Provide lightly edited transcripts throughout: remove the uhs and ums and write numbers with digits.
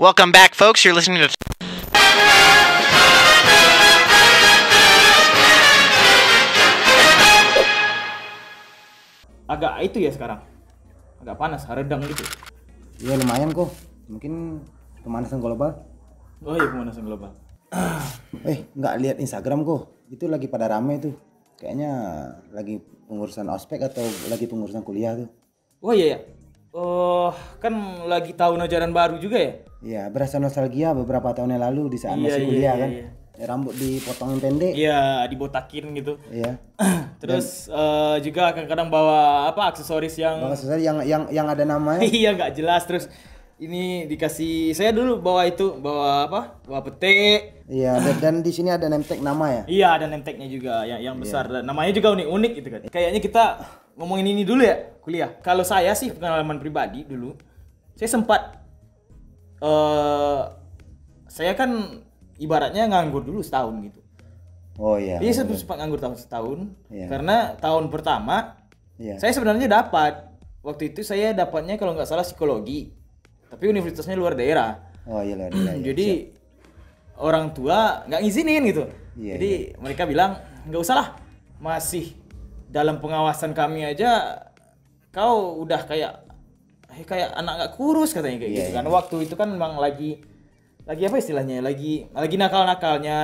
Welcome back, folks. You're listening to agak itu ya sekarang. Agak panas, redang gitu. Ya lumayan kok. Mungkin pemanasan global. Oh iya, pemanasan global. Nggak lihat Instagram kok. Itu lagi pada rame tuh. Kayaknya lagi pengurusan ospek atau lagi pengurusan kuliah tuh. Oh iya ya. Oh, kan lagi tahun ajaran baru juga ya? Iya, berasa nostalgia beberapa tahun yang lalu di saat masih kuliah kan. Rambut dipotongin pendek. Iya, dibotakin gitu. Iya. Terus juga kadang-kadang bawa apa aksesoris yang yang ada namanya. iya nggak jelas. Terus ini dikasih, saya dulu bawa itu, bawa apa? Bawa pete. Iya, dan di sini ada name tag nama ya. Iya, ada name tag-nya juga yang besar dan namanya juga unik-unik gitu kan. Kayaknya kita ngomongin ini dulu ya, kuliah. Kalau saya sih pengalaman pribadi dulu, saya sempat saya kan ibaratnya nganggur dulu setahun gitu. Oh iya. Iya, saya sempat nganggur setahun. Iya. Karena tahun pertama saya sebenarnya dapat. Waktu itu saya dapatnya kalau nggak salah psikologi. Tapi universitasnya luar daerah. Oh iya luar daerah. Jadi orang tua nggak ngizinin gitu. Iya, Jadi mereka bilang nggak usah lah, masih dalam pengawasan kami aja kau udah kayak anak nggak kurus katanya kayak gitu kan. Waktu itu kan memang lagi apa istilahnya, lagi nakal-nakalnya,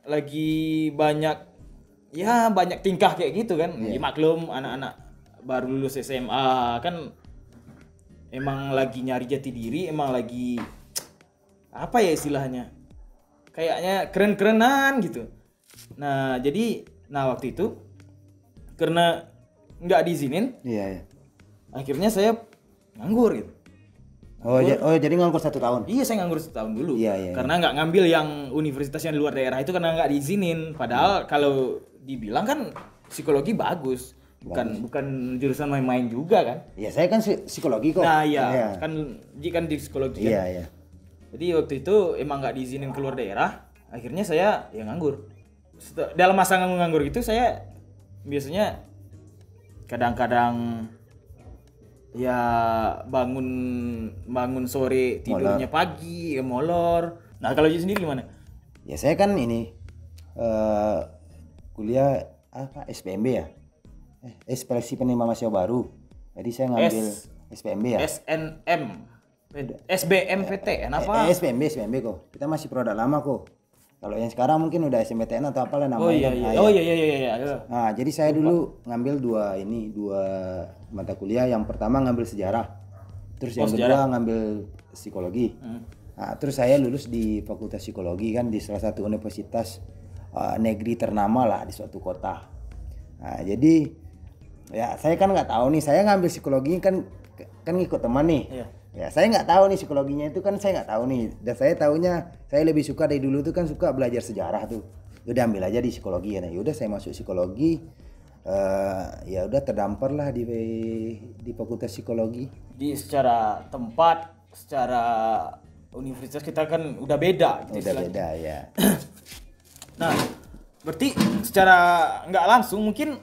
lagi banyak tingkah kayak gitu kan. Ya, maklum anak-anak baru lulus SMA kan emang lagi nyari jati diri, emang lagi apa ya istilahnya, kayaknya keren-kerenan gitu. Nah jadi waktu itu karena nggak diizinin, akhirnya saya nganggur gitu. Jadi nganggur 1 tahun. Iya, saya nganggur 1 tahun dulu. Iya. Karena nggak ngambil yang universitas yang di luar daerah itu karena nggak diizinin. Padahal kalau dibilang kan psikologi bagus. Bukan jurusan main-main juga kan? Iya, saya kan psikologi kok. Nah iya. Kan di psikologi kan. Iya. Jadi waktu itu emang nggak diizinin keluar daerah. Akhirnya saya nganggur. Dalam masa nganggur gitu saya biasanya kadang-kadang ya bangun sore, tidurnya pagi, molor. Nah kalau Ji sendiri gimana? Ya saya kan ini kuliah apa SPMB ya, Seleksi Penerima Mahasiswa Baru. Jadi saya ngambil SPMB ya. SNM, SBMPTN apa? SPMB kok. Kita masih produk lama kok. Kalau yang sekarang mungkin udah SMPTN atau apalah namanya. Oh iya. Nah, jadi saya dulu ngambil dua mata kuliah. Yang pertama ngambil sejarah. Terus yang kedua ngambil psikologi. Nah, terus saya lulus di Fakultas Psikologi kan di salah satu universitas negeri ternama lah di suatu kota. Nah, jadi ya saya kan nggak tahu nih, saya ngambil psikologi kan ngikut teman nih. Iya. Ya saya nggak tahu nih psikologinya itu kan saya nggak tahu nih. Dan saya tahunya saya lebih suka dari dulu tuh kan suka belajar sejarah tuh. Udah ambil aja di psikologi ya. Nah, yaudah saya masuk psikologi. Ya udah terdampar lah di Fakultas Psikologi. Di secara tempat, secara universitas kita kan udah beda gitu. Udah beda ya. Nah, berarti secara nggak langsung mungkin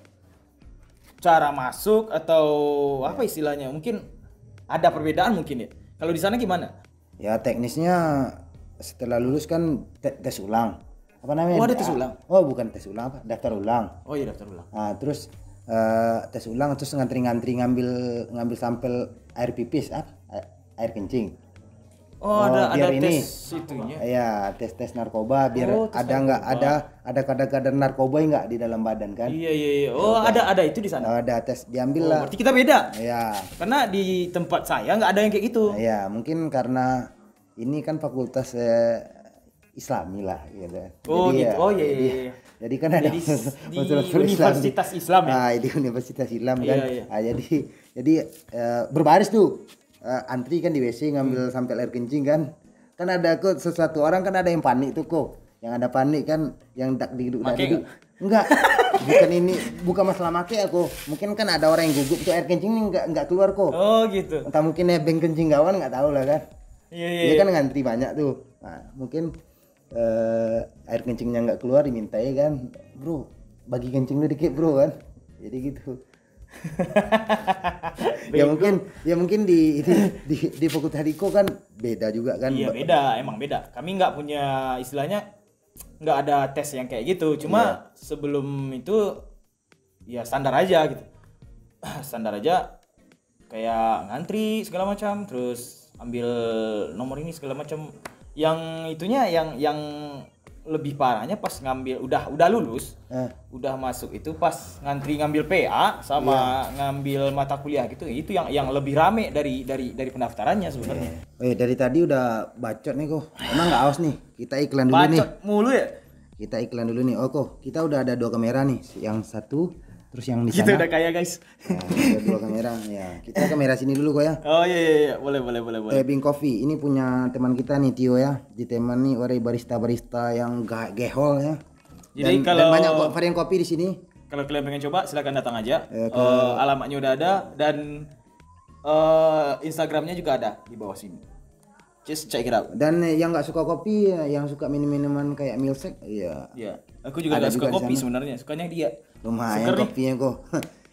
cara masuk atau apa istilahnya mungkin ada perbedaan mungkin ya. Kalau di sana gimana? Ya teknisnya setelah lulus kan tes ulang. Apa namanya? Oh ada tes ulang? Oh bukan tes ulang, apa? Daftar ulang. Oh iya daftar ulang. Nah, terus tes ulang terus ngantri ngambil sampel air pipis, air kencing. Oh ada ini, tes itunya. Iya, tes narkoba biar ada kadar narkoba enggak di dalam badan kan? Iya. Oh, ada itu di sana. Ada tes diambil lah. Berarti kita beda. Iya. Karena di tempat saya nggak ada yang kayak gitu. Iya, mungkin karena ini kan fakultas Islami lah gitu. Oh jadi, gitu. Iya. Jadi kan ada di Universitas Islam ya. Nah, di Universitas Islam kan. Iya. Nah, jadi berbaris tuh. Antri kan di WC ngambil sampel air kencing kan ada kok sesuatu orang kan ada yang panik tuh kok, yang ada panik kan yang tak duduk enggak bukan masalah make aku, mungkin kan ada orang yang gugup tuh air kencing enggak keluar kok. Oh gitu. Entah mungkin nebeng kencing gawan nggak tahu lah kan. Iya. Dia kan ngantri banyak tuh. Nah mungkin air kencingnya nggak keluar dimintai kan, bro bagi kencing lu dikit bro kan, jadi gitu. Ya mungkin di Fakultas Riko kan beda juga kan. Iya beda, emang beda. Kami nggak punya istilahnya nggak ada tes yang kayak gitu. Cuma sebelum itu ya standar aja gitu. Standar aja kayak ngantri segala macam, terus ambil nomor ini segala macam. Yang itunya yang lebih parahnya pas ngambil udah lulus, udah masuk itu pas ngantri ngambil PA sama ngambil mata kuliah gitu, itu yang lebih rame dari pendaftarannya sebenarnya. Dari tadi udah bacot nih kok. Emang nggak aus nih. Kita iklan dulu nih. Bacot mulu ya. Kita iklan dulu nih. Oh kok, kita udah ada 2 kamera nih. Yang satu terus yang di sana. Kita udah kaya guys. Ada 2 kamera ya. Kita kamera sini dulu kok ya. Oh iya, boleh. Bing Coffee ini punya teman kita nih Tio ya. Di teman nih orang barista yang gehol ya. Jadi dan banyak varian kopi di sini. Kalau kalian pengen coba silakan datang aja. Alamatnya udah ada dan Instagramnya juga ada di bawah sini. Just check it out. Dan yang nggak suka kopi, yang suka minuman kayak milkshake, iya. Aku juga nggak suka kopi sebenarnya. Sukanya dia. Lumayan kopinya kok.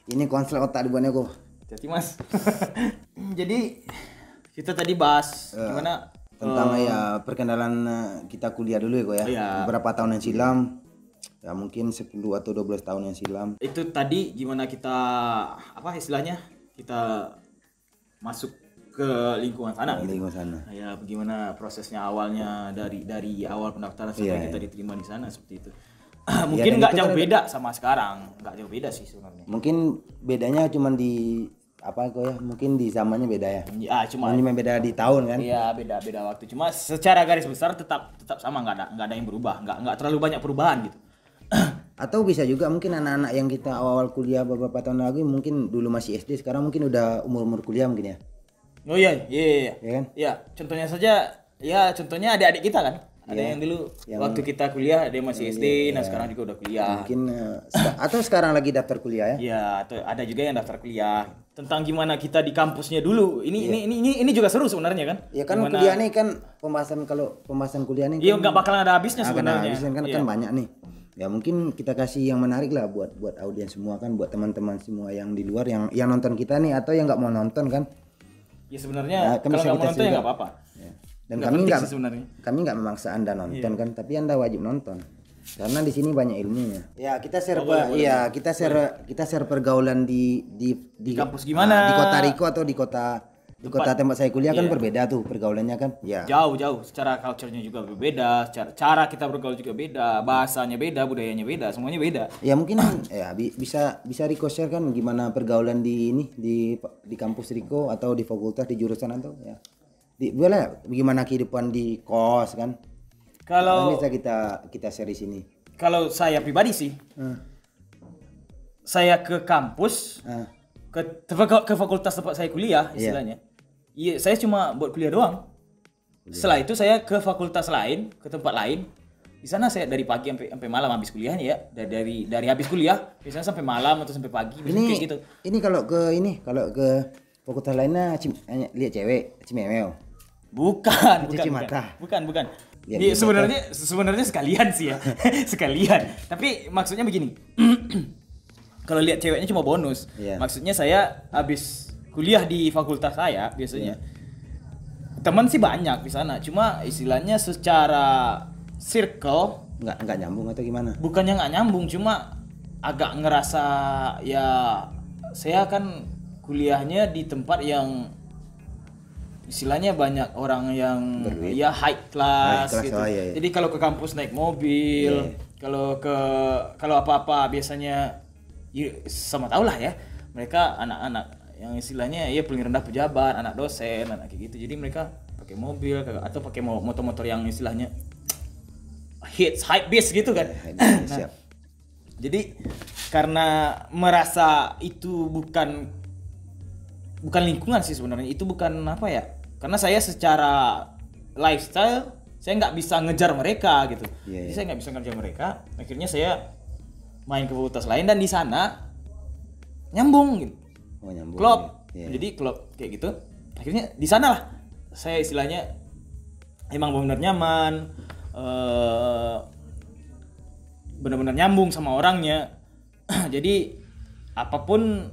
Ini konslet otak dibuatnya kok. Jadi mas. Jadi kita tadi bahas gimana tentang perkenalan kita kuliah dulu ya kok ya. Beberapa tahun yang silam. Ya mungkin 10 atau 12 tahun yang silam. Itu tadi gimana kita istilahnya kita masuk ke lingkungan sana. Ya bagaimana prosesnya awalnya dari awal pendaftaran sampai kita diterima di sana seperti itu. Mungkin nggak jauh beda sama sekarang, nggak jauh beda sih sebenarnya. Mungkin bedanya cuma di mungkin di zamannya beda ya. Ya cuma beda di tahun kan. Iya beda waktu. Cuma secara garis besar tetap sama, nggak ada yang berubah, nggak terlalu banyak perubahan gitu. Atau bisa juga mungkin anak-anak yang kita awal kuliah beberapa tahun lagi mungkin dulu masih SD, sekarang mungkin udah umur kuliah mungkin ya. Oh iya kan? Iya, contohnya contohnya adik-adik kita kan. Ada yang dulu waktu kita kuliah dia masih SD, nah sekarang juga udah kuliah. Mungkin atau sekarang lagi daftar kuliah ya? Iya, atau ada juga yang daftar kuliah. Tentang gimana kita di kampusnya dulu. Ini juga seru sebenarnya kan? Ya kan gimana... kuliah nih kan pembahasan kuliah nih. Iya, nggak bakalan ada habisnya sebenarnya. Kan banyak nih. Ya mungkin kita kasih yang menarik lah buat audiens semua kan, buat teman-teman semua yang di luar yang nonton kita nih atau yang nggak mau nonton kan. Ya sebenarnya kalau nggak mau nonton ya nggak apa-apa. Ya. Dan kami nggak memaksa Anda nonton kan, tapi Anda wajib nonton karena di sini banyak ilmunya. Ya kita share kita share pergaulan di kampus gimana? Di kota Riko atau di kota tempat saya kuliah kan berbeda tuh pergaulannya kan. Ya. Jauh secara culture-nya juga berbeda, cara kita bergaul juga beda, bahasanya beda, budayanya beda, semuanya beda. Ya mungkin bisa Riko share kan gimana pergaulan di kampus Riko atau di fakultas di jurusan atau ya. Boleh gimana kehidupan di kos kan? Kalau bisa kita share di sini. Kalau saya pribadi sih. Saya ke kampus ke fakultas tempat saya kuliah istilahnya. Iya, saya cuma buat kuliah doang. Setelah itu saya ke fakultas lain, ke tempat lain. Di sana saya dari pagi sampai malam habis kuliahnya ya. Dari habis kuliah biasanya sampai malam atau sampai pagi kayak gitu. Ini kalau ke fakultas lainnya lihat cewek, cimewel. Bukan. Ya, sebenarnya sekalian sih ya. Sekalian. Tapi maksudnya begini. Kalau lihat ceweknya cuma bonus. Maksudnya saya habis kuliah di fakultas saya biasanya. Teman sih banyak di sana. Cuma istilahnya secara circle nggak nyambung atau gimana? Bukannya nggak nyambung, cuma agak ngerasa ya saya kan kuliahnya di tempat yang istilahnya banyak orang yang berduit. Ya high class gitu. Iya. Jadi kalau ke kampus naik mobil, kalau apa-apa biasanya sama tau lah ya, mereka anak-anak yang istilahnya paling rendah pejabat, anak dosen, anak kayak gitu. Jadi mereka pakai mobil atau pakai motor-motor yang istilahnya hype beast gitu kan. Jadi karena merasa itu bukan lingkungan sih sebenarnya, itu bukan apa ya, karena saya secara lifestyle saya nggak bisa ngejar mereka gitu. Jadi saya nggak bisa ngejar mereka, akhirnya saya main ke fakultas lain dan di sana nyambung gitu. Klop. Jadi klop kayak gitu. Akhirnya di sana lah saya istilahnya emang benar nyaman, benar-benar nyambung sama orangnya. Jadi apapun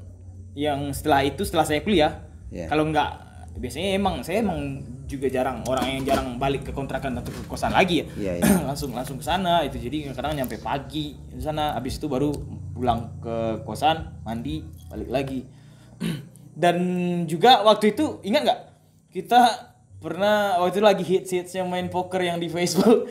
yang setelah saya kuliah, Yeah. kalau nggak biasanya saya emang juga orang yang jarang balik ke kontrakan atau ke kosan lagi ya. Yeah. langsung ke sana itu, jadi kadang nyampe pagi di sana, habis itu baru pulang ke kosan, mandi, balik lagi. Dan juga waktu itu ingat nggak, kita pernah waktu itu lagi hits yang main poker yang di Facebook.